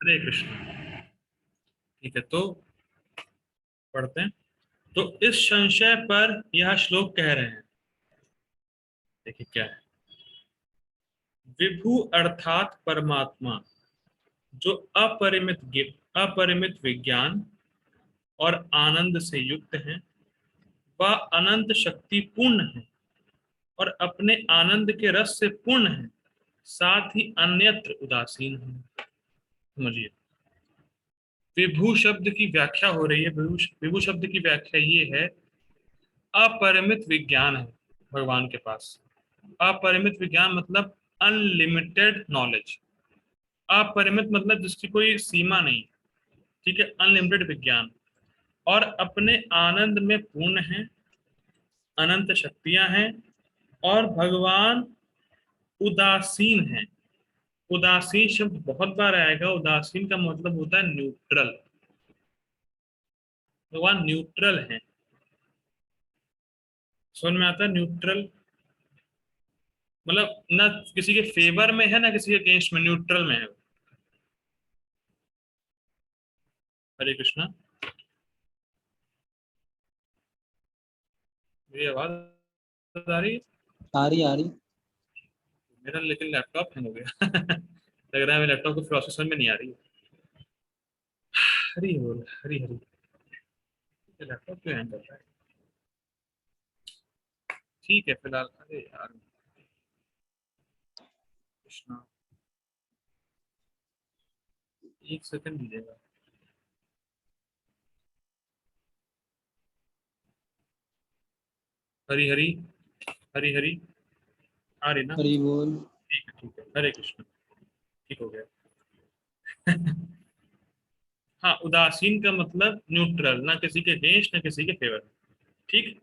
हरे कृष्ण। ठीक है, तो पढ़ते हैं। तो इस संशय पर यह श्लोक कह रहे हैं। देखिए क्या है। विभु अर्थात परमात्मा जो अपरिमित विज्ञान और आनंद से युक्त है, वह अनंत शक्ति पूर्ण है और अपने आनंद के रस से पूर्ण है, साथ ही अन्यत्र उदासीन है। समझिए, विभू शब्द की व्याख्या हो रही है। विभू शब्द की व्याख्या ये है, अपरिमित विज्ञान है भगवान के पास। अपरिमित विज्ञान मतलब अनलिमिटेड नॉलेज। अपरिमित मतलब जिसकी कोई सीमा नहीं। ठीक है, अनलिमिटेड विज्ञान और अपने आनंद में पूर्ण है, अनंत शक्तियां हैं और भगवान उदासीन है। उदासीन शब्द बहुत बार आएगा। उदासीन का मतलब होता है न्यूट्रल। भगवान न्यूट्रल है। समझ में आता है न्यूट्रल मतलब ना किसी के फेवर में है ना किसी के अगेंस्ट में, न्यूट्रल में है। हरे कृष्णा। मेरी आवाज आ रही है? आ रही आ रही। मेरा लेकिन लैपटॉप हैंग हो गया। लग रहा है मेरे लैपटॉप को प्रोसेसर में नहीं आ रही है। हरी बोल, हरी हरी। लैपटॉप क्यों हैंग कर रहा है? ठीक है फिलहाल। अरे यार कृष्णा, एक सेकंड दीजिएगा। हरी हरी, हरी हरी। आ रही ना? हरी बोल। ठीक है ठीक है। हरे कृष्ण। ठीक हो गया। हाँ, उदासीन का मतलब न्यूट्रल, ना किसी के अगेंस्ट ना किसी के फेवर में। ठीक।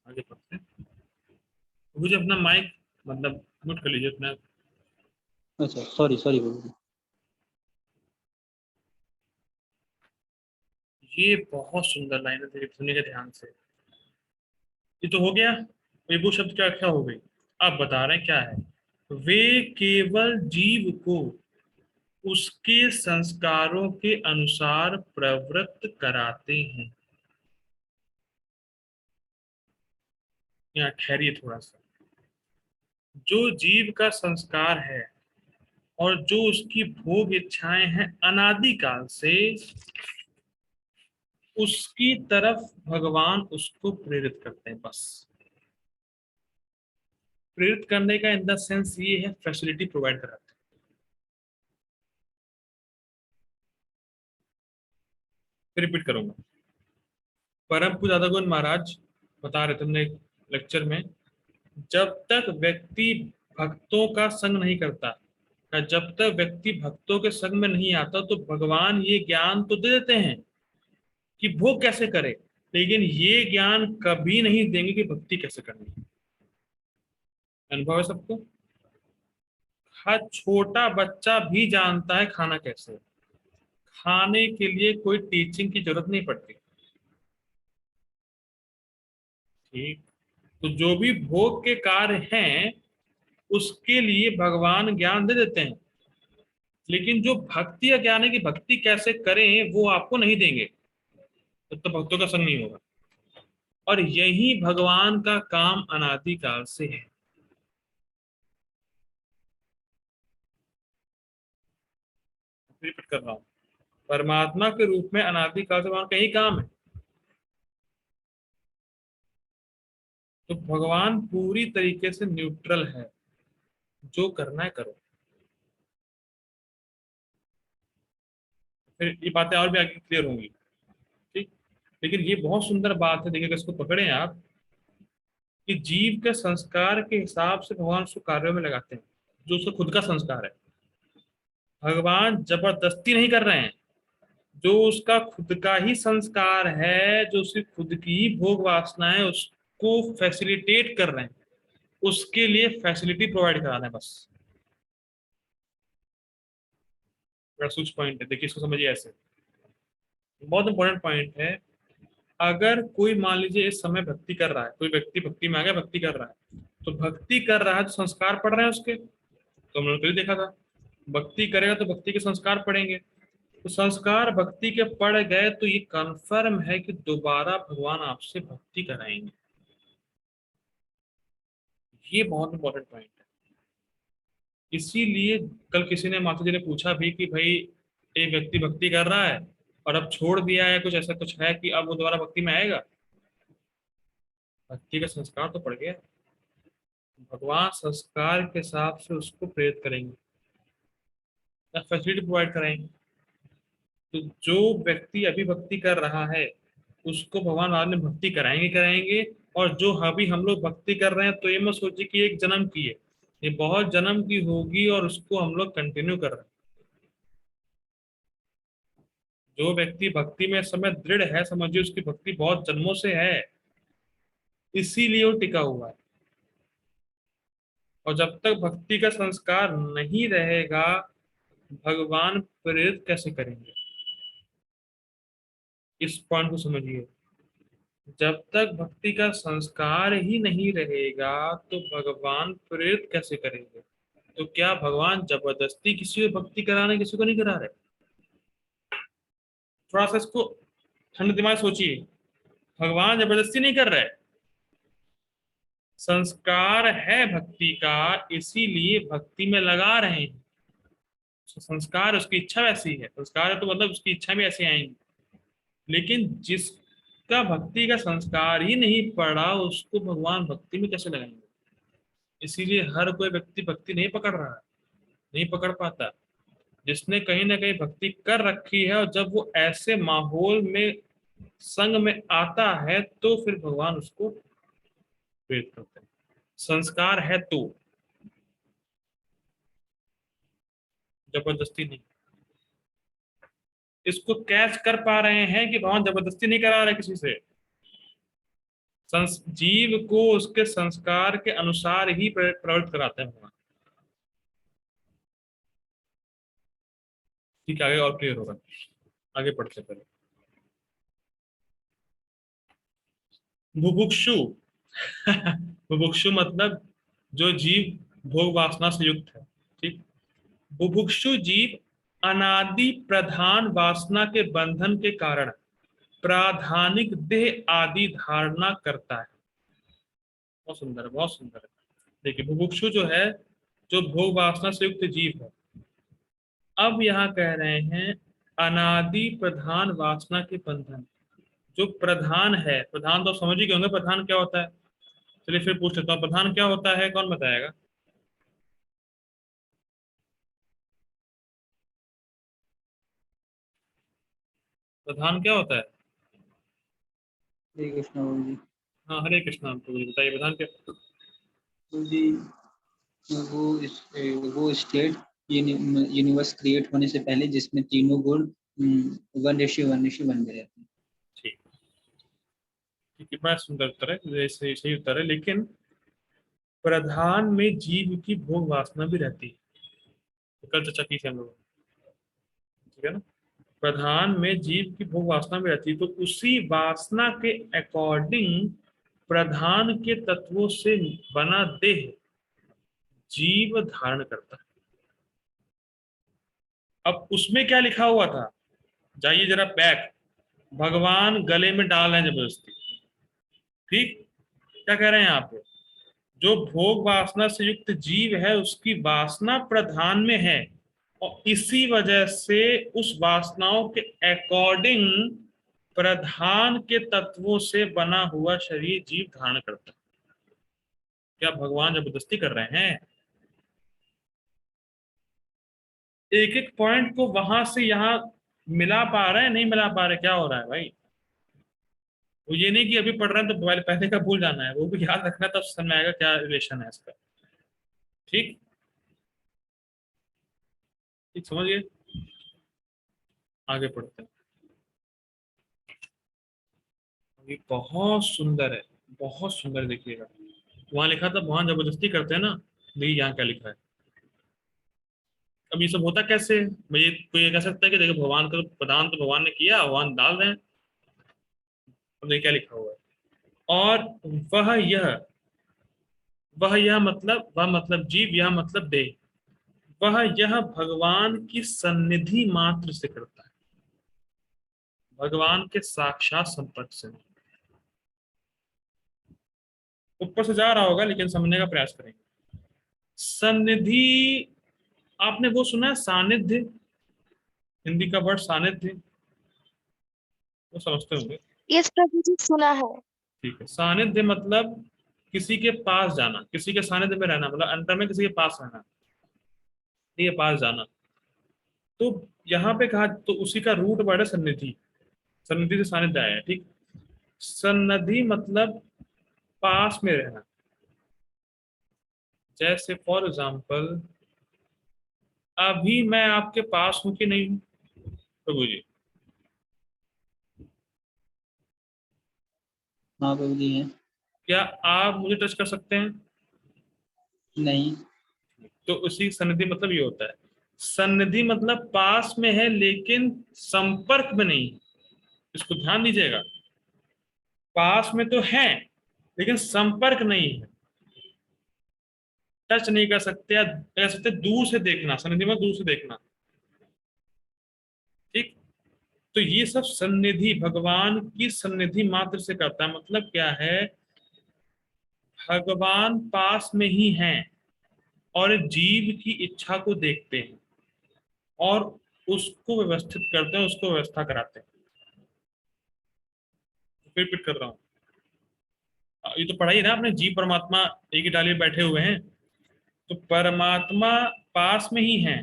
आगे पढ़ते हैं। मुझे अपना माइक मतलब म्यूट कर लीजिए अपना। अच्छा, सॉरी सॉरी बोल। ये बहुत सुंदर लाइन है, देखिए सुनिएगा ध्यान से। ये तो हो गया। विभू शब्द की व्याख्या हो गई। अब बता रहे हैं क्या है। वे केवल जीव को उसके संस्कारों के अनुसार प्रवृत्त कराते हैं। यहाँ ठहरिए थोड़ा सा। जो जीव का संस्कार है और जो उसकी भोग इच्छाएं हैं अनादिकाल से, उसकी तरफ भगवान उसको प्रेरित करते हैं बस। प्रेरित करने का इन द सेंस ये है, फैसिलिटी प्रोवाइड कराते हैं। रिपीट करूंगा। परम पूज्य दादा गोविंद महाराज बता रहे थे हमने लेक्चर में, जब तक व्यक्ति भक्तों का संग नहीं करता या जब तक व्यक्ति भक्तों के संग में नहीं आता, तो भगवान ये ज्ञान तो दे देते हैं कि भोग कैसे करे, लेकिन ये ज्ञान कभी नहीं देंगे कि भक्ति कैसे करनी है। अनुभव है सबको। हर छोटा बच्चा भी जानता है खाना कैसे है। खाने के लिए कोई टीचिंग की जरूरत नहीं पड़ती। ठीक। तो जो भी भोग के कार्य हैं उसके लिए भगवान ज्ञान दे देते हैं, लेकिन जो भक्ति या ज्ञान है कि भक्ति कैसे करें वो आपको नहीं देंगे, तो भक्तों का संग नहीं होगा। और यही भगवान का काम अनादिकाल से है। रिपीट कर रहा हूं। परमात्मा के रूप में अनादिकाल से भगवान का यही काम है। तो भगवान पूरी तरीके से न्यूट्रल है। जो करना है करो। फिर ये बातें और भी आगे क्लियर होंगी। ठीक। लेकिन ये बहुत सुंदर बात है, देखिए इसको पकड़े आप, कि जीव के संस्कार के हिसाब से भगवान उसको कार्यों में लगाते हैं, जो उसका खुद का संस्कार है। भगवान जबरदस्ती नहीं कर रहे हैं। जो उसका खुद का ही संस्कार है, जो उसकी खुद की ही भोग वासना है, उसको फैसिलिटेट कर रहे हैं। उसके लिए फैसिलिटी प्रोवाइड करा रहे हैं बस। बड़ा सूच पॉइंट है, देखिए इसको समझिए ऐसे। बहुत इंपॉर्टेंट पॉइंट है। अगर कोई मान लीजिए इस समय भक्ति कर रहा है, कोई व्यक्ति भक्ति में आ गया, भक्ति कर रहा है, तो भक्ति कर रहा है तो संस्कार पड़ रहे हैं उसके, तो हम लोग कल देखा था। भक्ति करेगा तो भक्ति के संस्कार पड़ेंगे, तो संस्कार भक्ति के पड़ गए तो ये कंफर्म है कि दोबारा भगवान आपसे भक्ति कराएंगे। ये बहुत इंपॉर्टेंट पॉइंट है। इसीलिए कल किसी ने माता जी ने पूछा भी कि भाई एक व्यक्ति भक्ति कर रहा है और अब छोड़ दिया है, कुछ ऐसा कुछ है कि अब वो दोबारा भक्ति में आएगा? भक्ति का संस्कार तो पड़ गया, भगवान संस्कार के हिसाब से उसको प्रेरित करेंगे या फैसिलिटी प्रोवाइड कराएंगे। तो जो व्यक्ति अभी भक्ति कर रहा है उसको भगवान बाद में भक्ति कराएंगे कराएंगे। और जो अभी हम लोग भक्ति कर रहे हैं तो ये मत सोचिए कि एक जन्म की है, ये बहुत जन्म की होगी और उसको हम लोग कंटिन्यू कर रहे हैं। जो व्यक्ति भक्ति में इस समय दृढ़ है, समझिए उसकी भक्ति बहुत जन्मों से है, इसीलिए वो टिका हुआ है। और जब तक भक्ति का संस्कार नहीं रहेगा, भगवान प्रेरित कैसे करेंगे? इस पॉइंट को समझिए। जब तक भक्ति का संस्कार ही नहीं रहेगा तो भगवान प्रेरित कैसे करेंगे? तो क्या भगवान जबरदस्ती किसी को भक्ति करा रहे, किसी को नहीं करा रहे? थोड़ा सा इसको ठंडे दिमाग सोचिए। भगवान जबरदस्ती नहीं कर रहे, संस्कार है भक्ति का, इसीलिए भक्ति में लगा रहे हैं। तो संस्कार, उसकी इच्छा वैसी है, संस्कार है तो मतलब उसकी इच्छा भी ऐसी आएंगी। लेकिन जिसका भक्ति का संस्कार ही नहीं पड़ा उसको भगवान भक्ति में कैसे लगाएंगे? इसीलिए हर कोई व्यक्ति भक्ति नहीं पकड़ रहा है, नहीं पकड़ पाता। जिसने कहीं ना कहीं भक्ति कर रखी है और जब वो ऐसे माहौल में संग में आता है तो फिर भगवान उसको प्रेरित करते हैं। संस्कार है तो, जबरदस्ती नहीं। इसको कैच कर पा रहे हैं कि भगवान जबरदस्ती नहीं करा रहे किसी से, जीव को उसके संस्कार के अनुसार ही प्रवृत्त कराते हैं भगवान। ठीक है, आगे और क्लियर होगा। आगे पढ़ते पहले। बुभुक्षु बुभुक्षु मतलब जो जीव भोग वासना से युक्त है। ठीक। बुभुक्षु जीव अनादि प्रधान वासना के बंधन के कारण प्राधानिक देह आदि धारणा करता है। बहुत सुंदर है, बहुत सुंदर है। देखिए बुभुक्षु जो है, जो भोग वासना से युक्त जीव है। अब यहाँ कह रहे हैं अनादि प्रधान वासना के बंधन। जो प्रधान है, प्रधान तो समझ ही गए होंगे प्रधान क्या होता है। चलिए फिर पूछ लेता हूँ, प्रधान क्या होता है, कौन बताएगा? प्रधान क्या होता है? हरे कृष्ण बाबू जी। हाँ हरे कृष्णा, आपको बताइए प्रधान क्या? बाबू जी, वो स्टेट यूनिवर्स क्रिएट होने से पहले जिसमें तीनों गुण 1:1:1 में रहते हैं। ठीक, ठीक है, बड़ा सुंदर उत्तर है, सही सही उत्तर है। लेकिन प्रधान में जीव की भोग वासना भी रहती है, तो कल चर्चा की थी हम लोग। ठीक है ना? प्रधान में जीव की भोग वासना भी रहती है, तो उसी वासना के अकॉर्डिंग प्रधान के तत्वों से बना देह जीव धारण करता है। अब उसमें क्या लिखा हुआ था, जाइए जरा बैक। भगवान गले में डाल रहे हैं जबरदस्ती। ठीक। क्या कह रहे हैं यहाँ पे? जो भोग वासना से युक्त जीव है उसकी वासना प्रधान में है, और इसी वजह से उस वासनाओं के अकॉर्डिंग प्रधान के तत्वों से बना हुआ शरीर जीव धारण करता है। क्या भगवान जबरदस्ती कर रहे हैं? एक एक पॉइंट को वहां से यहाँ मिला पा रहे हैं, नहीं मिला पा रहे, क्या हो रहा है भाई? वो ये नहीं कि अभी पढ़ रहे हैं तो पहले पहले का भूल जाना है, वो भी याद रखना, तब समझ में आएगा क्या रिलेशन है इसका। ठीक। ठीक समझिए। आगे पढ़ते हैं। ये बहुत सुंदर है, बहुत सुंदर, देखिएगा। वहां लिखा था भगवान जबरदस्ती करते हैं ना, देखिए यहाँ क्या लिखा है। अब ये सब होता कैसे? भाई कोई ये कह सकता है कि देखो भगवान का प्रदान तो भगवान ने किया, भगवान डाल रहे हैं। अब देखिए क्या लिखा हुआ है। और वह यह, वह यह मतलब, वह मतलब जीव, यह मतलब देह। वह यह भगवान की सन्निधि मात्र से करता है, भगवान के साक्षात संपर्क से नहीं। ऊपर से जा रहा होगा लेकिन समझने का प्रयास करेंगे। सन्निधि, आपने वो सुना है सानिध्य, हिंदी का वर्ड सानिध्य, वो समझते होंगे। यस प्रभु जी, सुना है। ठीक है, सानिध्य मतलब किसी के पास जाना, किसी के सानिध्य में रहना, मतलब अंतर में किसी के पास रहना, ठीक है, पास जाना। तो यहाँ पे कहा तो उसी का रूट वर्ड है सन्निधि, सन्निधि से सानिध्य आया है, ठीक। सन्निधि मतलब पास में रहना। जैसे फॉर एग्जाम्पल, अभी मैं आपके पास हूं कि नहीं हूं प्रभु जी? हाँ प्रभु जी हैं। क्या आप मुझे टच कर सकते हैं? नहीं। तो उसी सन्निधि मतलब ये होता है। सन्निधि मतलब पास में है लेकिन संपर्क में नहीं है। इसको ध्यान दीजिएगा, पास में तो है लेकिन संपर्क नहीं है, टच नहीं कर सकते, या कह सकते दूर से देखना, सन्निधि में दूर से देखना, ठीक। तो ये सब सन्निधि भगवान की सन्निधि मात्र से करता है। मतलब क्या है, भगवान पास में ही हैं और जीव की इच्छा को देखते हैं और उसको व्यवस्थित करते हैं, उसको व्यवस्था कराते हैं। फिर रिपीट कर रहा हूँ, ये तो पढ़ा ही ना आपने, जीव परमात्मा एक ही डाली में बैठे हुए हैं। तो परमात्मा पास में ही है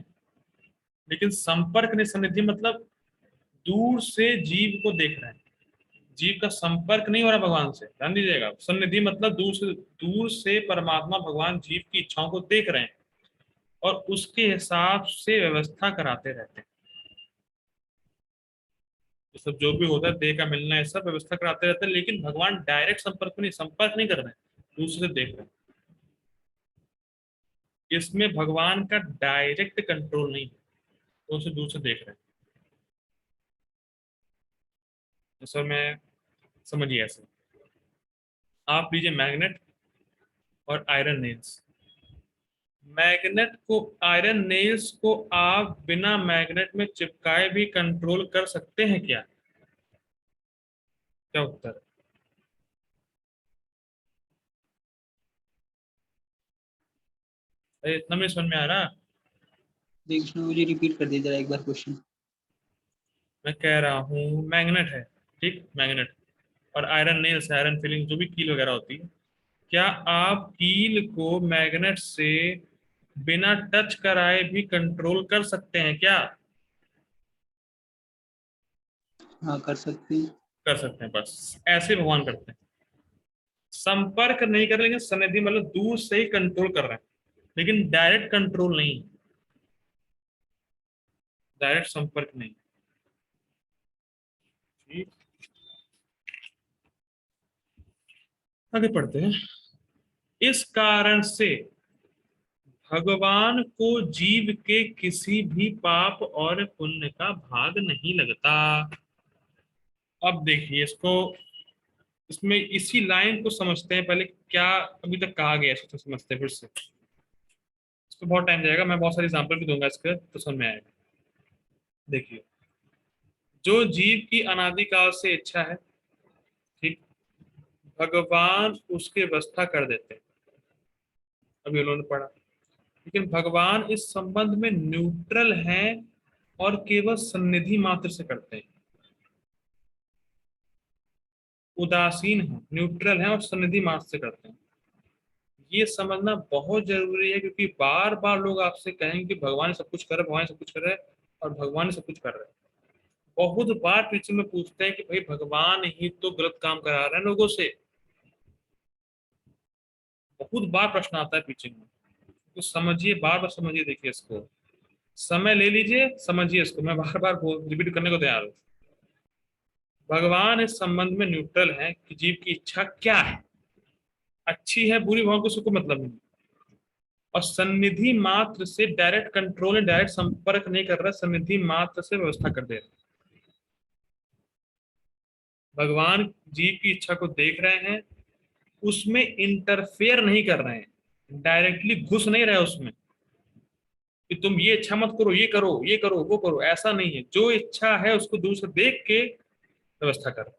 लेकिन संपर्क नहीं, सन्निधि मतलब दूर से जीव को देख रहे हैं, जीव का संपर्क नहीं हो रहा भगवान से, ध्यान दीजिएगा। सन्निधि मतलब दूर से परमात्मा भगवान जीव की इच्छाओं को देख रहे हैं और उसके हिसाब से व्यवस्था कराते रहते हैं। ये सब जो भी होता है, देह का मिलना, है सब व्यवस्था कराते रहते हैं, लेकिन भगवान डायरेक्ट संपर्क में नहीं, संपर्क नहीं कर रहे हैं, दूसरे से देख रहे हैं। इसमें भगवान का डायरेक्ट कंट्रोल नहीं है, तो उसे दूर से देख रहे हैं। तो सर मैं, समझिए ऐसे, आप लीजिए मैग्नेट और आयरन नेल्स। मैग्नेट को, आयरन नेल्स को आप बिना मैग्नेट में चिपकाए भी कंट्रोल कर सकते हैं क्या? क्या उत्तर है? अरे इतना भी समझ में आ रहा? जी कृष्ण, मुझे रिपीट कर दीजिए जरा एक बार क्वेश्चन। मैं कह रहा हूँ मैग्नेट है, ठीक, मैग्नेट, और आयरन नेल्स, आयरन फिलिंग जो भी कील वगैरह होती है, क्या आप कील को मैग्नेट से बिना टच कराए भी कंट्रोल कर सकते हैं क्या? हाँ कर सकते हैं। कर सकते हैं, बस ऐसे भगवान करते हैं। संपर्क नहीं कर रहे, लेकिन सनिधि मतलब दूर से ही कंट्रोल कर रहे हैं, लेकिन डायरेक्ट कंट्रोल नहीं, डायरेक्ट संपर्क नहीं, ठीक। आगे पढ़ते हैं। इस कारण से भगवान को जीव के किसी भी पाप और पुण्य का भाग नहीं लगता। अब देखिए इसको, इसमें इसी लाइन को समझते हैं पहले, क्या अभी तक कहा गया है इसको समझते हैं फिर से। इसको बहुत टाइम जाएगा, मैं बहुत सारे एग्जांपल भी दूंगा इसके, तो समझ में आएगा। देखिए, जो जीव की अनादिकाल से इच्छा है, ठीक, भगवान उसकी व्यवस्था कर देते हैं, अभी उन्होंने पढ़ा। लेकिन भगवान इस संबंध में न्यूट्रल हैं और केवल सन्निधि मात्र से करते हैं, उदासीन है, न्यूट्रल है और सन्निधि मात्र से करते हैं। ये समझना बहुत जरूरी है, क्योंकि बार बार लोग आपसे कहेंगे कि भगवान सब कुछ कर रहे, भगवान सब कुछ कर रहे हैं, और भगवान सब कुछ कर रहे हैं। बहुत बार पीछे में पूछते हैं कि भाई भगवान ही तो गलत काम करा रहे हैं लोगों से, बहुत बार प्रश्न आता है पीछे में। तो समझिए, बार बार समझिए, देखिए इसको, समय ले लीजिए, समझिए इसको, मैं बार बार रिपीट करने को तैयार हूँ। भगवान इस संबंध में न्यूट्रल है कि जीव की इच्छा क्या है, अच्छी है बुरी, भगवान को उसको मतलब नहीं, और सन्निधि मात्र से डायरेक्ट कंट्रोल, डायरेक्ट संपर्क नहीं कर रहा, सन्निधि मात्र से व्यवस्था कर दे रहे। भगवान जीव की इच्छा को देख रहे हैं, उसमें इंटरफेयर नहीं कर रहे हैं, डायरेक्टली घुस नहीं रहे उसमें, कि तुम ये इच्छा मत करो, ये करो, ये करो, वो करो, ऐसा नहीं है। जो इच्छा है उसको दूर से देख के व्यवस्था करो,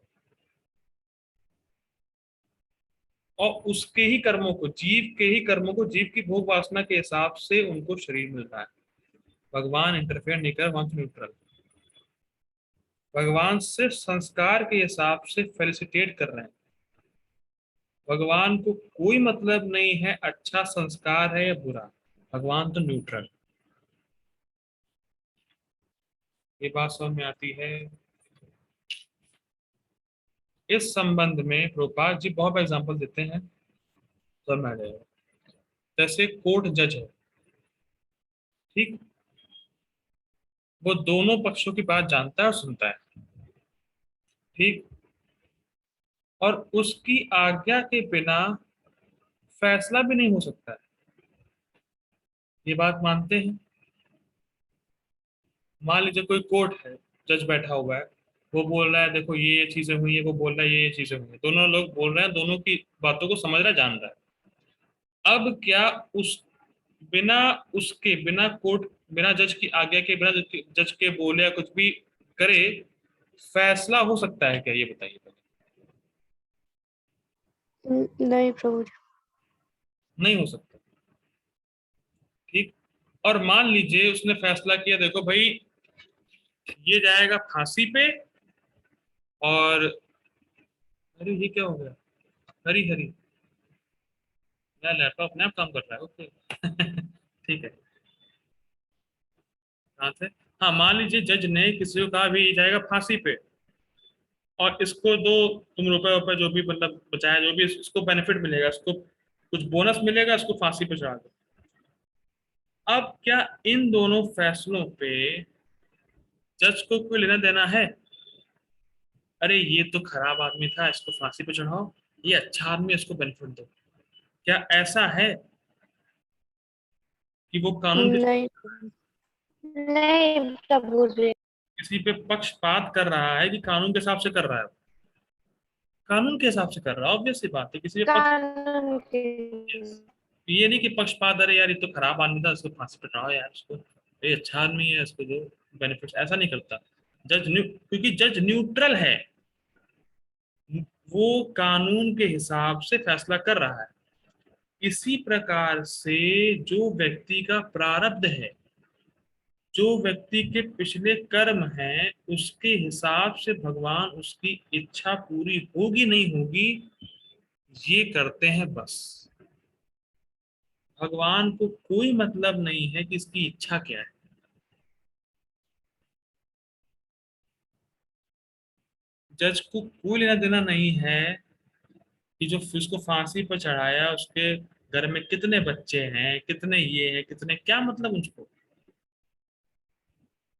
और उसके ही कर्मों को, जीव के ही कर्मों को, जीव की भोग वासना के हिसाब से उनको शरीर मिलता है। भगवान इंटरफेयर नहीं कर, वहां न्यूट्रल। भगवान सिर्फ संस्कार के हिसाब से फेलिसिटेट कर रहे हैं। भगवान को कोई मतलब नहीं है अच्छा संस्कार है या बुरा, भगवान तो न्यूट्रल। ये बात समझ में आती है? इस संबंध में प्रभुपाद जी बहुत एग्जांपल देते हैं, समझ में आ जाएगा। जैसे कोर्ट जज है, ठीक, वो दोनों पक्षों की बात जानता है और सुनता है, ठीक, और उसकी आज्ञा के बिना फैसला भी नहीं हो सकता है। ये बात मानते हैं? मान लीजिए कोई कोर्ट है, जज बैठा हुआ है, वो बोल रहा है देखो ये चीजें हुई है, वो बोल रहा है ये चीजें हुई है, दोनों लोग बोल रहे हैं, दोनों की बातों को समझ रहा है, जान रहा है। अब क्या उस बिना उसके, बिना कोर्ट, बिना जज की आज्ञा के, बिना जज के बोले या कुछ भी करे, फैसला हो सकता है क्या? ये बताइए पहले। नहीं प्रभु जी। नहीं हो सकता, ठीक। और मान लीजिए उसने फैसला किया, देखो भाई ये जाएगा फांसी पे, और अरे ये क्या हो गया, हरी हरी, मेरा लैपटॉप अपने आप काम कर रहा है, ओके। ठीक है, कहाँ से? हाँ, मान लीजिए जज ने किसी को कहा भी ये जाएगा फांसी पे, और इसको दो तुम रुपए रुपए जो भी मतलब बचाया, जो भी इसको बेनिफिट मिलेगा, इसको कुछ बोनस मिलेगा, इसको फांसी पे चढ़ा दो। अब क्या इन दोनों फैसलों पे जज को कोई लेना देना है? अरे ये तो खराब आदमी था, इसको फांसी पे चढ़ाओ, ये अच्छा आदमी है, इसको बेनिफिट दो। क्या ऐसा है कि वो कानून के नहीं नहीं प्रभु जी। किसी पे पक्षपात कर रहा है कि कानून के हिसाब से कर रहा है? कानून के हिसाब से कर रहा है, ऑब्वियस सी बात है। किसी पे पक्ष, कानून के। ये नहीं कि पक्षपात, अरे यार ये तो खराब आदमी था, इसको फांसी पे चढ़ाओ यार, इसको ये अच्छा आदमी है, इसको जो बेनिफिट्स, ऐसा नहीं करता। क्योंकि जज न्यूट्रल है, वो कानून के हिसाब से फैसला कर रहा है। इसी प्रकार से जो व्यक्ति का प्रारब्ध है, जो व्यक्ति के पिछले कर्म हैं, उसके हिसाब से भगवान उसकी इच्छा पूरी होगी नहीं होगी ये करते हैं बस। भगवान को कोई मतलब नहीं है कि इसकी इच्छा क्या है। जज को कोई लेना देना नहीं है कि जो उसको फांसी पर चढ़ाया उसके घर में कितने बच्चे हैं, कितने ये हैं, कितने, क्या मतलब उसको?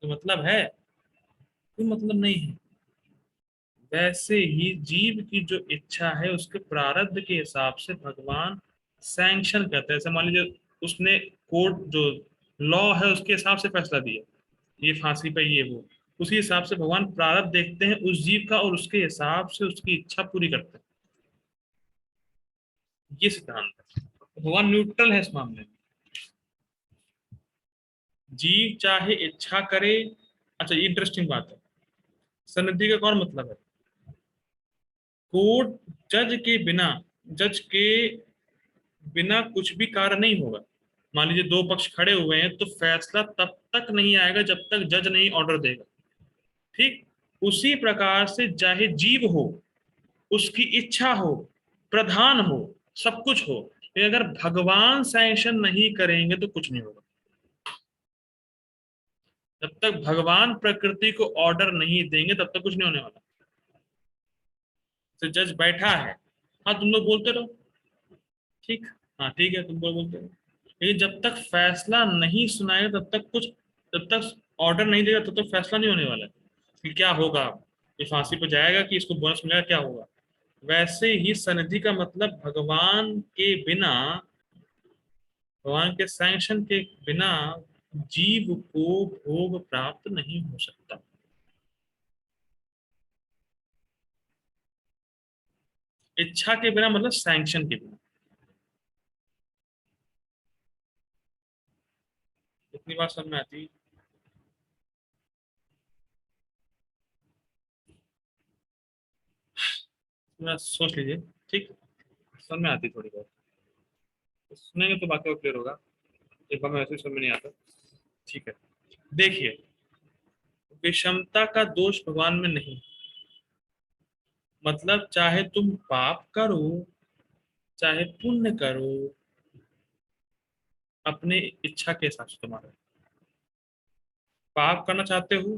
तो मतलब है? कोई मतलब नहीं है। वैसे ही जीव की जो इच्छा है उसके प्रारब्ध के हिसाब से भगवान सैंक्शन करते हैं। जैसे मान लीजिए उसने कोर्ट जो लॉ है उसके हिसाब से फैसला दिया, ये फांसी पे, ये वो, उसी हिसाब से भगवान प्रारब्ध देखते हैं उस जीव का, और उसके हिसाब से उसकी इच्छा पूरी करते हैं। ये सिद्धांत है। भगवान न्यूट्रल है इस मामले में। जीव चाहे इच्छा करे। अच्छा, ये इंटरेस्टिंग बात है। सन्निधि का कौन मतलब है? कोर्ट, जज के बिना, जज के बिना कुछ भी कार्य नहीं होगा। मान लीजिए दो पक्ष खड़े हुए हैं, तो फैसला तब तक नहीं आएगा जब तक जज नहीं ऑर्डर देगा, ठीक। उसी प्रकार से चाहे जीव हो, उसकी इच्छा हो, प्रधान हो, सब कुछ हो, लेकिन अगर भगवान सैंक्शन नहीं करेंगे तो कुछ नहीं होगा। जब तक भगवान प्रकृति को ऑर्डर नहीं देंगे तब तक कुछ नहीं होने वाला। तो जज बैठा है, हाँ तुम लोग बोलते रहो, ठीक, हाँ ठीक है तुम लोग बोलते रहो, लेकिन जब तक फैसला नहीं सुनाएगा तब तक कुछ, जब तक ऑर्डर नहीं देगा तब तक फैसला नहीं होने वाला है कि क्या होगा, ये फांसी पर जाएगा कि इसको बोनस मिलेगा, क्या होगा। वैसे ही सनिधि का मतलब भगवान के बिना, भगवान के सैंक्शन के बिना जीव को भोग प्राप्त नहीं हो सकता। इच्छा के बिना मतलब सैंक्शन के बिना। इतनी बात समझ में आती? थोड़ा सोच लीजिए, ठीक, समझ में आती थोड़ी बहुत, सुनेंगे तो बाकी क्लियर होगा, एक बार में वैसे ही समझ में नहीं आता। ठीक है, देखिए, विषमता का दोष भगवान में नहीं, मतलब चाहे तुम पाप करो चाहे पुण्य करो, अपने इच्छा के हिसाब से तुम्हारा, पाप करना चाहते हो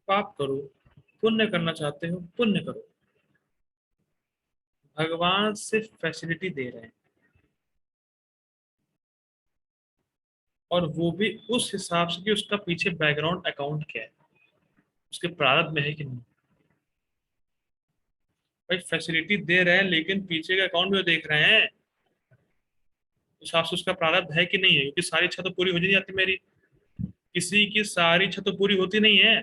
पाप करो, पुण्य करना चाहते हो पुण्य करो, भगवान सिर्फ फैसिलिटी दे रहे हैं, और वो भी उस हिसाब से कि उसका पीछे बैकग्राउंड अकाउंट क्या है, उसके प्रारब्ध में है कि नहीं। भाई फैसिलिटी दे रहे हैं लेकिन पीछे का अकाउंट भी वो देख रहे हैं, उस हिसाब से उसका प्रारब्ध है कि नहीं है, क्योंकि सारी इच्छा तो पूरी हो नहीं जाती मेरी, किसी की सारी इच्छा तो पूरी होती नहीं है,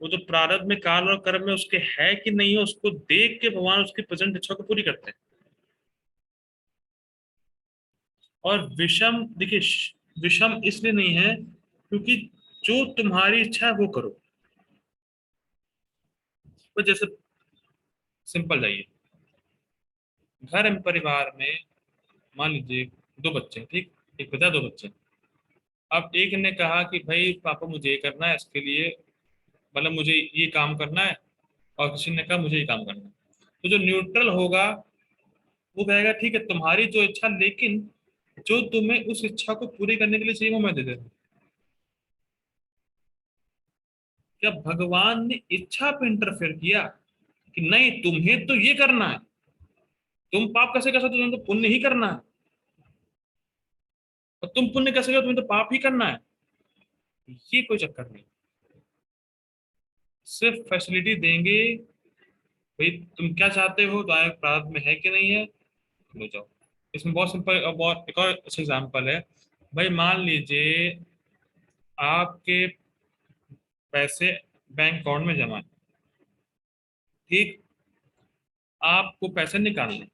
वो तो प्रारब्ध में काल और कर्म में उसके है कि नहीं है, उसको देख के भगवान उसकी प्रेजेंट इच्छा को पूरी करते हैं। और विषम देखिए, विषम इसलिए नहीं है क्योंकि जो तुम्हारी इच्छा है वो करो। तो जैसे सिंपल जाइए, घर में परिवार में मान लीजिए दो बच्चे हैं, ठीक, एक पिता दो बच्चे। अब एक ने कहा कि भाई पापा मुझे ये करना है, इसके लिए मतलब मुझे ये काम करना है, और किसी ने कहा मुझे ये काम करना है। तो जो न्यूट्रल होगा वो कहेगा ठीक है तुम्हारी जो इच्छा, लेकिन जो तुम्हें उस इच्छा को पूरी करने के लिए चाहिए वो मैं दे दे रहा हूं। क्या भगवान ने इच्छा पे इंटरफेयर किया कि नहीं तुम्हें तो ये करना है, तुम पाप कैसे कर सकते हो, तुम्हें तो पुण्य ही करना है, और तुम पुण्य कैसे करो, तुम्हें तो पाप ही करना है, ये कोई चक्कर नहीं। सिर्फ फैसिलिटी देंगे, भाई तुम क्या चाहते हो, तुम्हारे प्रारब्ध में है कि नहीं है, ले जाओ। इसमें बहुत सिंपल और बहुत एक और अच्छा एग्जाम्पल है। भाई मान लीजिए आपके पैसे बैंक अकाउंट में जमा है, ठीक, आपको पैसे निकालने,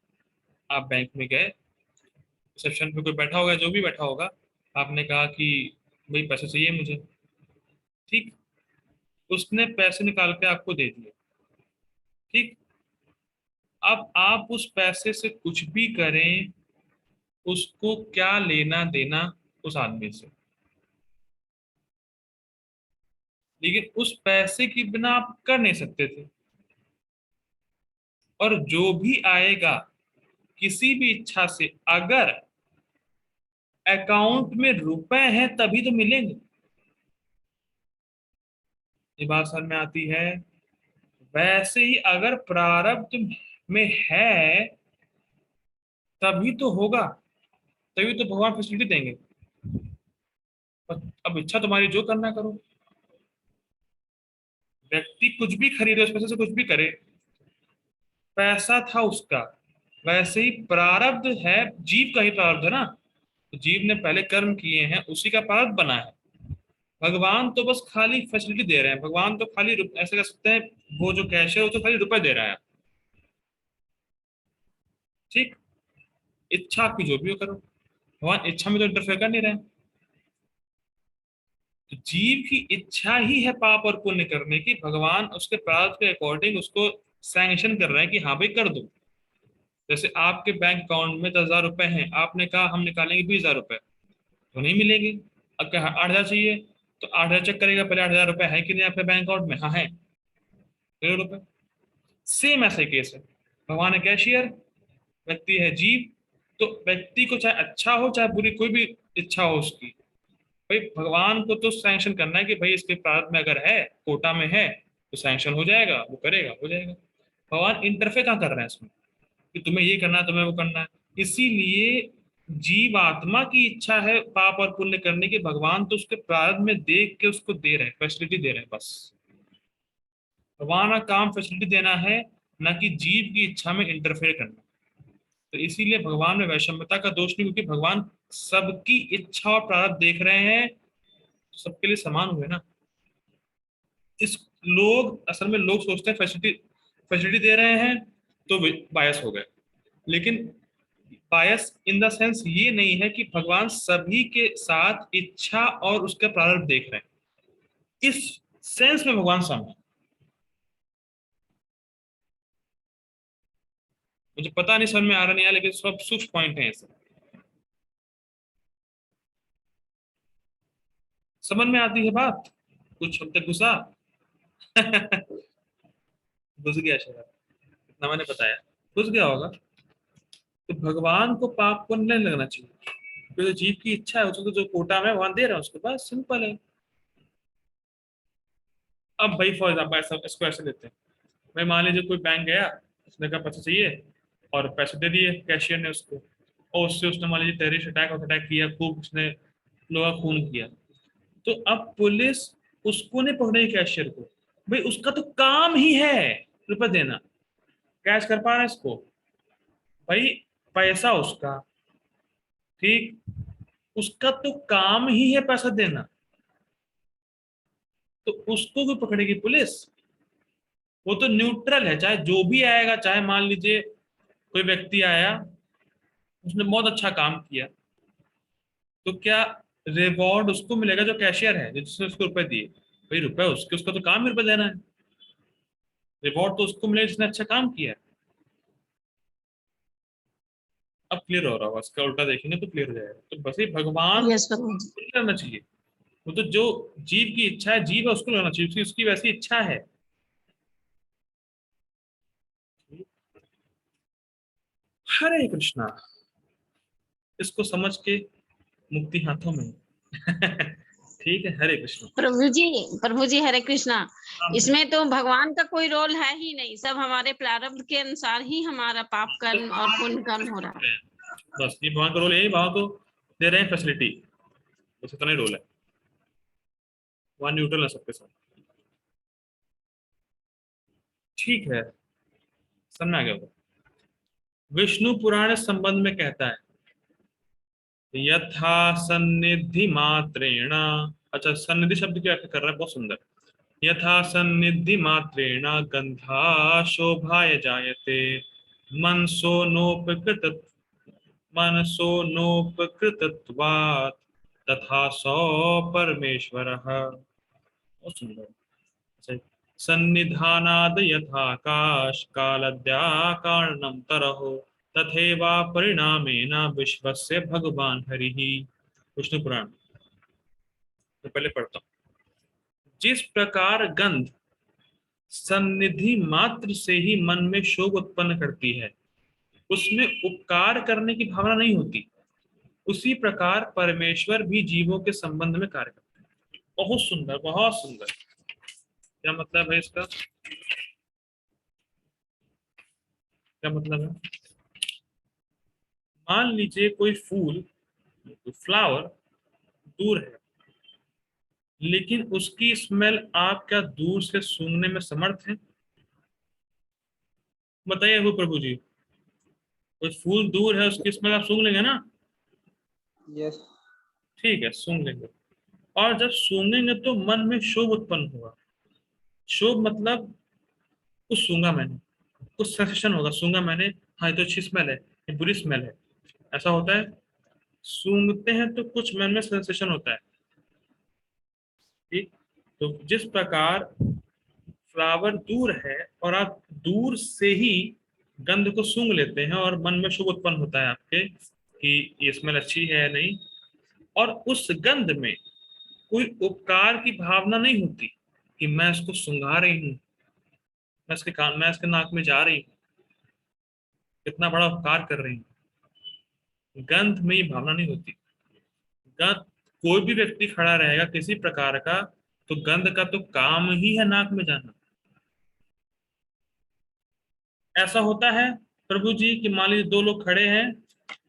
आप बैंक में गए, रिसेप्शन पे कोई बैठा होगा, जो भी बैठा होगा, आपने कहा कि भाई पैसे चाहिए मुझे, ठीक, उसने पैसे निकाल के आपको दे दिए, ठीक। अब आप उस पैसे से कुछ भी करें, उसको क्या लेना देना उस आदमी से, लेकिन उस पैसे के बिना आप कर नहीं सकते थे। और जो भी आएगा किसी भी इच्छा से, अगर अकाउंट में रुपए हैं तभी तो मिलेंगे, ये बात समझ में आती है। वैसे ही अगर प्रारब्ध में है तभी तो होगा, तभी तो भगवान फैसिलिटी देंगे। अब इच्छा तुम्हारी जो करना करो, व्यक्ति कुछ भी खरीदे, उस पैसे से कुछ भी करे, पैसा था उसका, वैसे ही प्रारब्ध है, जीव का ही प्रारब्ध है ना, तो जीव ने पहले कर्म किए हैं, उसी का प्रारब्ध बना है। भगवान तो बस खाली फैसिलिटी दे रहे हैं, भगवान तो खाली ऐसे कह सकते हैं, वो जो कैश है वो तो खाली रुपए दे रहा है, ठीक, इच्छा आपकी जो भी हो करो, भगवान इच्छा में तो इंटरफेयर कर नहीं रहे हैं। तो जीव की इच्छा ही है पाप और पुण्य करने की, भगवान उसके प्रारब्ध के अकॉर्डिंग उसको सैंक्शन कर रहे हैं कि हाँ भाई कर दो। जैसे आपके बैंक अकाउंट में 10,000 रुपए हैं, आपने कहा हम निकालेंगे 20,000 रुपए, तो नहीं मिलेंगे। अब क्या 8,000 चाहिए, तो 8,000 चेक करेगा पहले, 8,000 रुपए है कि नहीं आपके बैंक अकाउंट में, हाँ है, 0 रुपए। सेम ऐसे केस है, भगवान है कैशियर, व्यक्ति है जीव। तो व्यक्ति को चाहे अच्छा हो चाहे बुरी कोई भी इच्छा हो उसकी, भाई भगवान को तो सैंक्शन करना है कि भाई इसके प्रारब्ध में अगर है, कोटा में है, तो सैंक्शन हो जाएगा, वो करेगा हो जाएगा। भगवान इंटरफेयर कहाँ कर रहे हैं इसमें कि तुम्हें ये करना है तुम्हें वो करना है। इसीलिए जीव आत्मा की इच्छा है पाप और पुण्य करने की, भगवान तो उसके प्रारब्ध में देख के उसको दे रहे हैं, फैसिलिटी दे रहे हैं बस। भगवान का काम फैसिलिटी देना है, ना कि जीव की इच्छा में इंटरफेयर करना। तो इसीलिए भगवान में वैषम्यता का दोष नहीं, क्योंकि भगवान सबकी इच्छा और प्रारब्ध देख रहे हैं, तो सबके लिए समान हुए ना। इस लोग असल में लोग सोचते हैं फैसिलिटी फैसिलिटी दे रहे हैं तो बायस हो गए, लेकिन पायस इन द सेंस ये नहीं है कि भगवान सभी के साथ इच्छा और उसका प्रारब्ध देख रहे हैं, इस सेंस में भगवान सम है। मुझे पता नहीं समझ में आ रहा नहीं है, लेकिन सब सूक्ष्म पॉइंट है ऐसे। समझ में आती है बात? कुछ हद तक घुसा? घुस गया शायद, इतना मैंने बताया, घुस गया होगा। तो भगवान को पाप पुण्य नहीं लगना चाहिए, क्योंकि तो जीव की इच्छा है, उसको जो कोटा में भगवान दे रहे हैं उसके पास, सिंपल है। अब भाई फॉर एग्जाम्पल ऐसा, इसको ऐसे लेते हैं, भाई मान लीजिए कोई बैंक गया, उसने कहा पैसे चाहिए, और पैसे दे दिए कैशियर ने उसको, और उससे उसने मान लीजिए टेररिस्ट अटैक किया, खूब उसने लोगों का खून किया। तो अब पुलिस उसको नहीं पकड़ेगी कैशियर को, भाई उसका तो काम ही है रुपए देना, कैश कर पा रहा है इसको, भाई पैसा उसका, ठीक, उसका तो काम ही है पैसा देना, तो उसको भी पकड़ेगी पुलिस? वो तो न्यूट्रल है, चाहे जो भी आएगा, चाहे मान लीजिए कोई व्यक्ति आया, उसने बहुत अच्छा काम किया, तो क्या रिवॉर्ड उसको मिलेगा जो कैशियर है, जिसने उसको रुपए दिए? भाई रुपए उसके, उसका तो काम ही रुपए देना है, रिवॉर्ड तो उसको मिलेगा जिसने अच्छा काम किया है। अब क्लियर हो रहा होगा, इसका उल्टा देखेंगे तो क्लियर हो जाएगा। तो बस ये भगवान यस प्रभु जी। को करना चाहिए, वो तो जो जीव की इच्छा है, जीव है उसको लेना चाहिए, उसकी वैसी इच्छा है। हरे कृष्णा, इसको समझ के मुक्ति हाथों में है। ठीक है, हरे कृष्ण। प्रभु जी हरे कृष्णा। हाँ, इसमें तो भगवान का कोई रोल है ही नहीं, सब हमारे प्रारब्ध के अनुसार ही हमारा पाप कर्म और पुण्य कर्म हो रहा है। बस ये भगवान का रोल है, भगवान को दे रहे हैं फैसिलिटी, बस इतना ही रोल है, वहां न्यूट्रल है सबके साथ। ठीक है, समझ आ गया होगा। विष्णु पुराण इस संबंध में कहता है, यथा सन्निधि मात्रेण, अच्छा सन्निधि शब्द की व्याख्या कर रहा है, बहुत सुंदर। यथा सन्निधि मात्रेण गंधा शोभाय जायते, मनसो नोपकृत मनसो नोपकृतत्वात् तथा सौ परमेश्वरः। बहुत सुंदर। अच्छा, सन्निधानाद यथाकाश कालद्याकारणं तरहो तथैवा परिणामेन विश्वस्य भगवान हरिः। विष्णु पुराण। तो पहले पढ़ता हूँ। जिस प्रकार गंध सन्निधि मात्र से ही मन में शोक उत्पन्न करती है, उसमें उपकार करने की भावना नहीं होती, उसी प्रकार परमेश्वर भी जीवों के संबंध में कार्य करते हैं। बहुत सुंदर, बहुत सुंदर। क्या मतलब है इसका? क्या मतलब है? मान लीजिए कोई फूल, कोई फ्लावर दूर है, लेकिन उसकी स्मेल आप क्या दूर से सूंघने में समर्थ हैं? बताइए वो प्रभु जी, कोई फूल दूर है, उसकी स्मेल आप सूंघ लेंगे ना? यस। ठीक है, सूंघ लेंगे। और जब सूंघेंगे तो मन में शोभ उत्पन्न होगा। शोभ मतलब कुछ सूंघा मैंने, कुछ सेंसेशन होगा, सूंघा मैंने, हाँ ये तो अच्छी स्मेल है, ये बुरी स्मेल है, ऐसा होता है। सूंघते हैं तो कुछ मन में सेंसेशन होता है, ठीक। तो जिस प्रकार फ्लावर दूर है और आप दूर से ही गंध को सूंघ लेते हैं और मन में शुभ उत्पन्न होता है आपके कि ये स्मेल अच्छी है या नहीं, और उस गंध में कोई उपकार की भावना नहीं होती कि मैं इसको सूंघा रही हूँ, मैं इसके नाक में जा रही हूँ, कितना बड़ा उपकार कर रही हूँ, गंध में ये भावना नहीं होती। गंध, कोई भी व्यक्ति खड़ा रहेगा किसी प्रकार का, तो गंध का तो काम ही है नाक में जाना। ऐसा होता है प्रभु जी कि मान लीजिए दो लोग खड़े हैं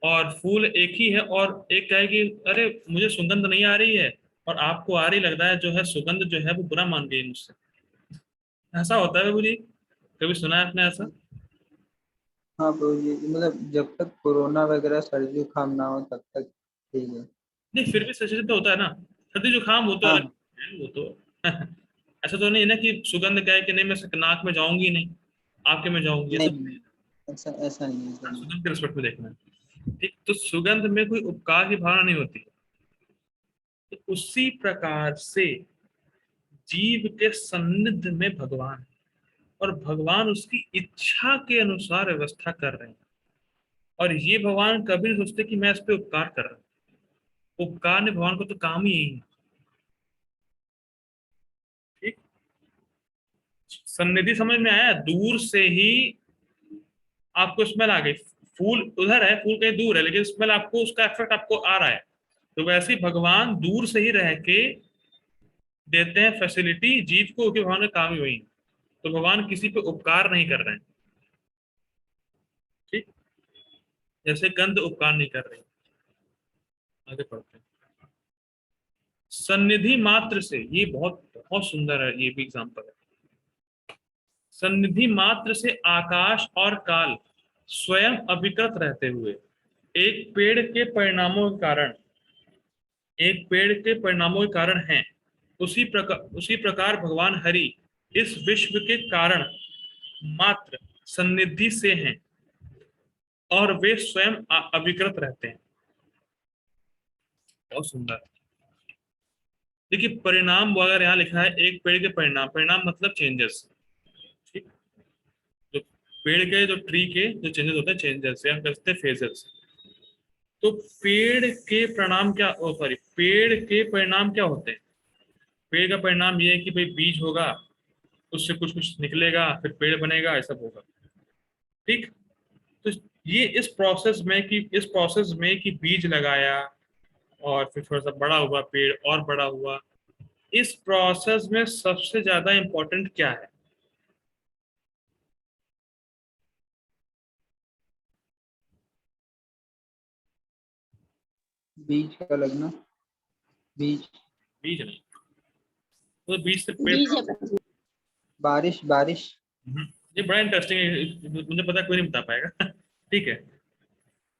और फूल एक ही है, और एक कहे कि अरे मुझे सुगंध नहीं आ रही है, और आपको आ रही, लग रहा है जो है सुगंध जो है वो बुरा मान गई मुझसे। ऐसा होता है प्रभु जी, कभी सुना है आपने ऐसा? हाँ प्रभु जी, मतलब जब तक कोरोना वगैरह सर्दी जुकाम ना हो तब तक ठीक है। नहीं, फिर भी सच तो होता है ना, सर्दी जुकाम वो तो अलग हाँ। है, वो तो ऐसा तो नहीं है ना कि सुगंध कहे कि नहीं मैं नाक में जाऊंगी नहीं, आपके में जाऊंगी, ऐसा नहीं, ऐसा ऐसा नहीं है, ऐसा नहीं है। सुगंध के रिस्पेक्ट में देखना है। ठीक, तो सुगंध में कोई उपकार की भावना नहीं होती। तो उसी प्रकार से जीव के सन्निध में भगवान है, और भगवान उसकी इच्छा के अनुसार व्यवस्था कर रहे हैं। और ये भगवान कभी नहीं सोचते कि मैं इस पे उपकार कर रहा हूँ। उपकार ने भगवान को तो काम ही यही है। ठीक, सन्निधि समझ में आया? दूर से ही आपको स्मेल आ गई, फूल उधर है, फूल कहीं दूर है, लेकिन स्मेल आपको, उसका इफेक्ट आपको आ रहा है। तो वैसे ही भगवान दूर से ही रह के देते हैं फैसिलिटी जीव को, कि भगवान का काम ही वही है। तो भगवान किसी पे उपकार नहीं कर रहे हैं। ठीक, जैसे गंध उपकार नहीं कर रही। आगे पढ़ते हैं। सन्निधि मात्र से, ये बहुत बहुत सुंदर है, ये भी एग्जाम्पल है। सन्निधि मात्र से आकाश और काल स्वयं अविकृत रहते हुए एक पेड़ के परिणामों के कारण, एक पेड़ के परिणामों के कारण हैं, उसी प्रकार भगवान हरि इस विश्व के कारण मात्र सन्निधि से हैं, और वे स्वयं अविकृत रहते हैं। बहुत सुंदर। देखिए, परिणाम अगर यहाँ लिखा है एक पेड़ के परिणाम, परिणाम मतलब चेंजेस। ठीक, जो पेड़ के, जो ट्री के जो चेंजेस होते हैं, चेंजेस या कहते हैं फेजेस। तो पेड़ के परिणाम क्या, सॉरी, पेड़ के परिणाम क्या होते हैं? पेड़ का परिणाम ये है कि भाई बीज होगा, उससे कुछ कुछ निकलेगा, फिर पेड़ बनेगा, ऐसा होगा। ठीक, तो ये इस प्रोसेस में कि बीज लगाया और फिर थोड़ा सा बड़ा हुआ पेड़, और बड़ा हुआ, इस प्रोसेस में सबसे ज्यादा इंपॉर्टेंट क्या है? बीज का लगना, बीज, बीज नहीं, तो बीज से पेड़। बीज है प्रभु। बारिश, बारिश। ये बड़ा इंटरेस्टिंग है, मुझे पता है कोई नहीं बता पाएगा। ठीक है,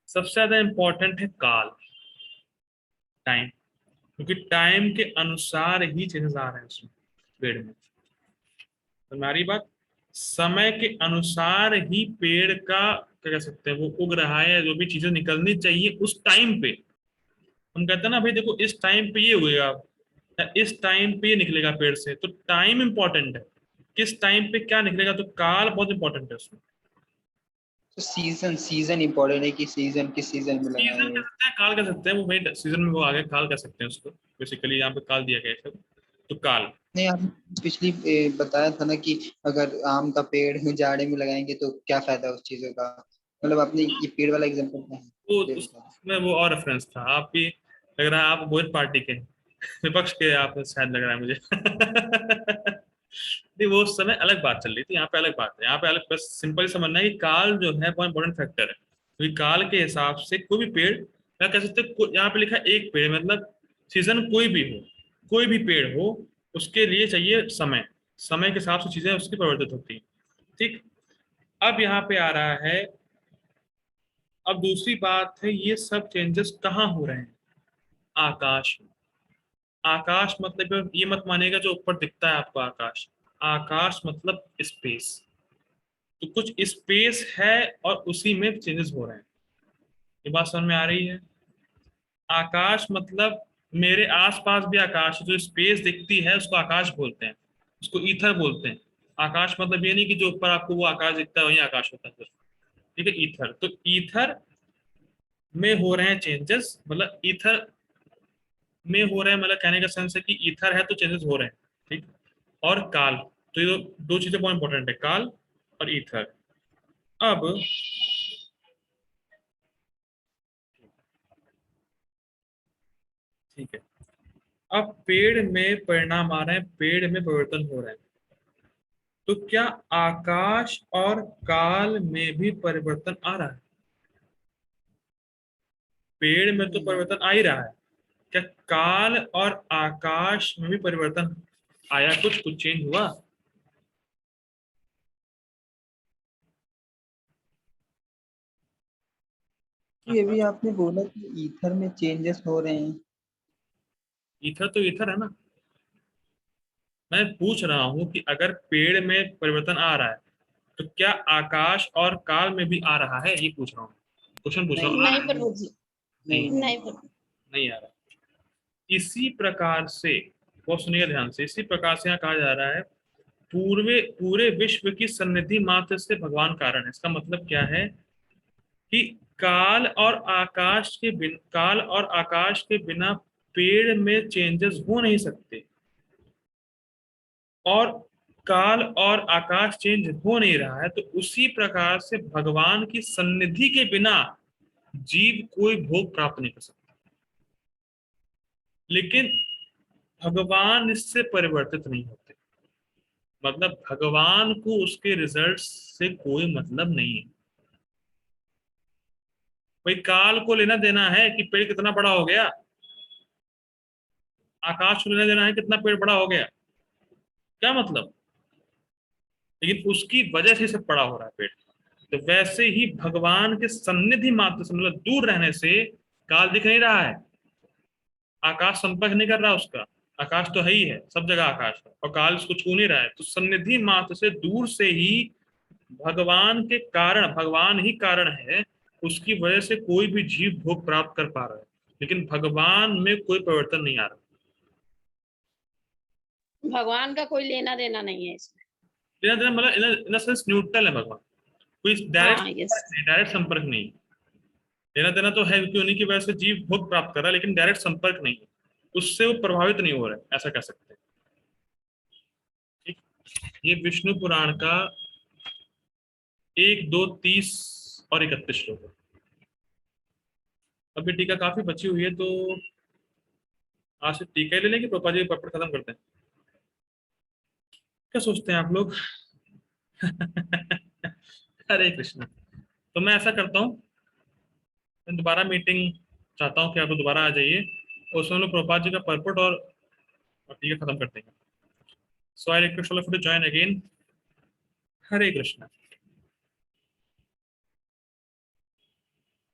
सबसे ज्यादा इंपॉर्टेंट है काल, टाइम, क्योंकि टाइम के अनुसार ही चेंजेस आ रहे हैं उसमें, पेड़ में। तो हमारी बात, समय के अनुसार ही पेड़ का क्या कह सकते हैं, वो उग रहा है, जो भी चीजें निकलनी चाहिए उस टाइम पे। हम कहते हैं ना भाई देखो, इस टाइम पे ये हुएगा, या इस टाइम पे ये निकलेगा पेड़ से, तो टाइम इंपॉर्टेंट है, किस टाइम पे क्या निकलेगा, तो काल बहुत इंपॉर्टेंट है उसमें। तो सीजन, सीजन इम्पोर्टेंट है कि सीजन किस सीजन में सीजन कह लगाए। सकते हैं, काल कह सकते हैं, वो भाई सीजन में वो आ गए, काल कह सकते हैं उसको। बेसिकली यहाँ पे काल दिया गया है सब, तो काल। नहीं, आपने पिछली बताया था ना कि अगर आम का पेड़ जाड़े में लगाएंगे तो क्या फायदा उस चीजों का, मतलब आपने ये पेड़ वाला एग्जांपल वो दे रखा था। उसमें वो और रेफरेंस था। आप भी लग रहा है आप बोध पार्टी के विपक्ष के, आप शायद लग रहा है मुझे। नहीं, वो उस समय अलग बात चल रही थी, यहाँ पे अलग बात है। यहाँ पे अलग, बस सिंपल समझना है कि काल जो है बहुत इंपॉर्टेंट फैक्टर है, क्योंकि काल के हिसाब से कोई भी पेड़, क्या कह सकते हैं, यहाँ पे लिखा है एक पेड़, मतलब सीजन कोई भी हो, कोई भी पेड़ हो, उसके लिए चाहिए समय, समय के हिसाब से चीजें उसकी परिवर्तित होती हैं। ठीक, अब यहाँ पे आ रहा है, अब दूसरी बात है, ये सब चेंजेस कहाँ हो रहे हैं? आकाश में। आकाश मतलब ये मत मानेगा जो ऊपर दिखता है आपको आकाश, आकाश मतलब स्पेस। तो कुछ स्पेस है और उसी में चेंजेस हो रहे हैं। ये बात समझ में आ रही है? आकाश मतलब मेरे आसपास भी आकाश है, जो स्पेस दिखती है उसको आकाश बोलते हैं, उसको ईथर बोलते हैं। आकाश मतलब ये नहीं कि जो ऊपर आपको वो आकाश दिखता है वही आकाश होता है सिर्फ। ठीक है, ईथर, तो ईथर में हो रहे हैं चेंजेस, मतलब ईथर में हो रहे हैं, मतलब कहने का सेंस है कि ईथर है तो चेंजेस हो रहे हैं। ठीक, और काल, तो ये दो चीजें बहुत इंपॉर्टेंट है, काल और ईथर। अब ठीक है, अब पेड़ में परिणाम आ रहे हैं, पेड़ में परिवर्तन हो रहे हैं, तो क्या आकाश और काल में भी परिवर्तन आ रहा है? पेड़ में तो परिवर्तन आ ही रहा है, क्या काल और आकाश में भी परिवर्तन आया? कुछ कुछ चेंज हुआ? ये भी आपने बोला कि ईथर में चेंजेस हो रहे हैं। ईथर तो ईथर है ना। मैं पूछ रहा हूं कि अगर पेड़ में परिवर्तन आ रहा है, तो क्या आकाश और काल में भी आ रहा है, ये पूछ रहा हूँ। क्वेश्चन पूछो। नहीं प्रभु जी, नहीं नहीं प्रभु। नहीं आ रहा। इसी प्रकार से, बहुत सुनिए ध्यान से, इसी प्रकार से यहाँ कहा जा रहा है पूरे विश्व की सन्निधि मात्र से भगवान कारण है। इसका मतलब क्या है कि काल और आकाश के बिना पेड़ में चेंजेस हो नहीं सकते, और काल और आकाश चेंज हो नहीं रहा है, तो उसी प्रकार से भगवान की सन्निधि के बिना जीव कोई भोग प्राप्त नहीं कर सकता। लेकिन भगवान इससे परिवर्तित नहीं होते, मतलब भगवान को उसके रिजल्ट से कोई मतलब नहीं है। भाई काल को लेना देना है कि पेड़ कितना बड़ा हो गया, आकाश को लेना देना है कितना पेड़ बड़ा हो गया, क्या मतलब? लेकिन उसकी वजह से सब बड़ा हो रहा है पेड़। तो वैसे ही भगवान के सन्निधि मात्र से, मतलब दूर रहने से काल दिख नहीं रहा है, आकाश संपर्क नहीं कर रहा उसका, आकाश तो है ही है, सब जगह आकाश है, और काल उसको छू नहीं रहा है। तो सन्निधि मात्र से दूर से ही भगवान के कारण, भगवान ही कारण है, उसकी वजह से कोई भी जीव भोग प्राप्त कर पा रहा है, लेकिन भगवान में कोई परिवर्तन नहीं आ रहा। भगवान का कोई लेना देना नहीं है इसमें। लेना देना मतलब इन सेंस न्यूट्रल है भगवान, कोई हाँ, यस। डायरेक्ट संपर्क नहीं। लेना देना तो है क्योंकि उन्हीं की वजह से जीव भोग प्राप्त कर रहा है, लेकिन डायरेक्ट संपर्क नहीं है, उससे वो प्रभावित नहीं हो रहा है, ऐसा कह सकते हैं। ठीक, ये विष्णु पुराण का 1, 2, 30 और 31 श्लोक है। अभी टीका काफी बची हुई है, तो आज से टीका ही ले लेंगे, पापा जी पढ़ खत्म करते हैं। क्या सोचते हैं आप लोग? हरे कृष्णा। तो मैं ऐसा करता हूँ, मैं दोबारा मीटिंग चाहता हूँ कि आप लोग दोबारा आ जाइए, और उसमें हम लोग प्रभुपाद जी का परपट और टीका खत्म करते हैं। So I request all of you to join again. Hare Krishna.